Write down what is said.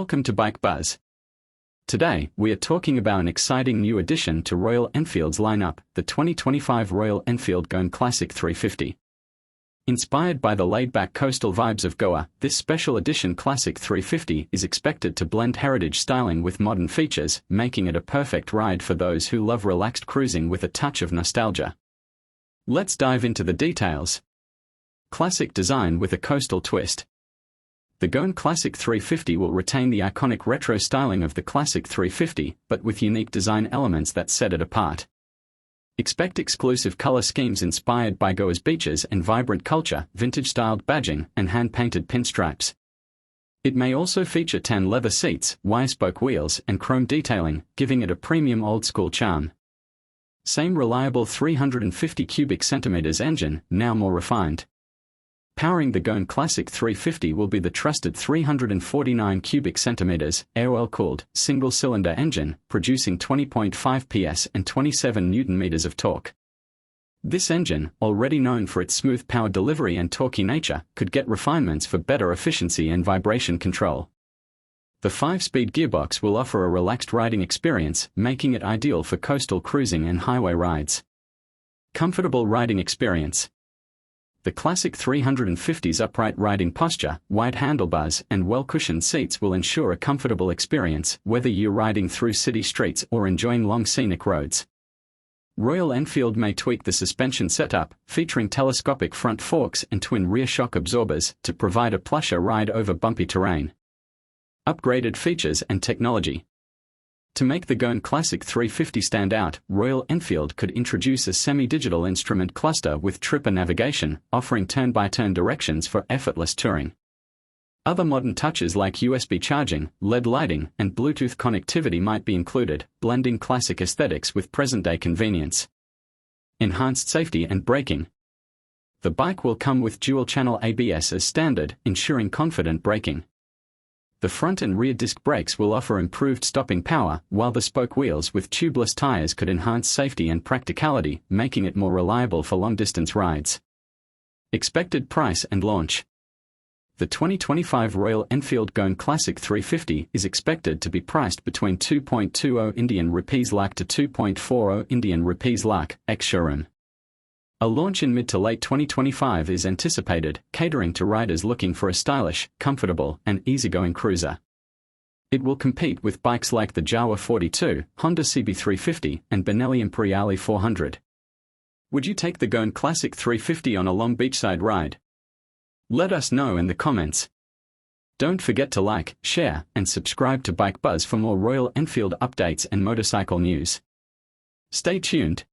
Welcome to Bike Buzz. Today, we are talking about an exciting new addition to Royal Enfield's lineup, the 2025 Royal Enfield Goan Classic 350. Inspired by the laid-back coastal vibes of Goa, this special edition Classic 350 is expected to blend heritage styling with modern features, making it a perfect ride for those who love relaxed cruising with a touch of nostalgia. Let's dive into the details. Classic design with a coastal twist. The Goan Classic 350 will retain the iconic retro styling of the Classic 350, but with unique design elements that set it apart. Expect exclusive color schemes inspired by Goa's beaches and vibrant culture, vintage-styled badging, and hand-painted pinstripes. It may also feature tan leather seats, wire-spoke wheels, and chrome detailing, giving it a premium old-school charm. Same reliable 350 cubic centimeters engine, now more refined. Powering the Goan Classic 350 will be the trusted 349 cubic centimeters, air-oil-cooled, single-cylinder engine, producing 20.5 PS and 27 Nm of torque. This engine, already known for its smooth power delivery and torquey nature, could get refinements for better efficiency and vibration control. The 5-speed gearbox will offer a relaxed riding experience, making it ideal for coastal cruising and highway rides. Comfortable riding experience. The Classic 350's upright riding posture, wide handlebars, and well-cushioned seats will ensure a comfortable experience, whether you're riding through city streets or enjoying long scenic roads. Royal Enfield may tweak the suspension setup, featuring telescopic front forks and twin rear shock absorbers, to provide a plusher ride over bumpy terrain. Upgraded features and technology. To make the Goan Classic 350 stand out, Royal Enfield could introduce a semi-digital instrument cluster with tripper navigation, offering turn-by-turn directions for effortless touring. Other modern touches like USB charging, LED lighting, and Bluetooth connectivity might be included, blending classic aesthetics with present-day convenience. Enhanced safety and braking. The bike will come with dual-channel ABS as standard, ensuring confident braking. The front and rear disc brakes will offer improved stopping power, while the spoke wheels with tubeless tires could enhance safety and practicality, making it more reliable for long-distance rides. Expected price and launch. The 2025 Royal Enfield Goan Classic 350 is expected to be priced between 2.20 Indian rupees lakh to 2.40 Indian rupees lakh, ex-showroom. A launch in mid to late 2025 is anticipated, catering to riders looking for a stylish, comfortable, and easygoing cruiser. It will compete with bikes like the Jawa 42, Honda CB350, and Benelli Imperiale 400. Would you take the Goan Classic 350 on a long beachside ride? Let us know in the comments. Don't forget to like, share, and subscribe to Bike Buzz for more Royal Enfield updates and motorcycle news. Stay tuned.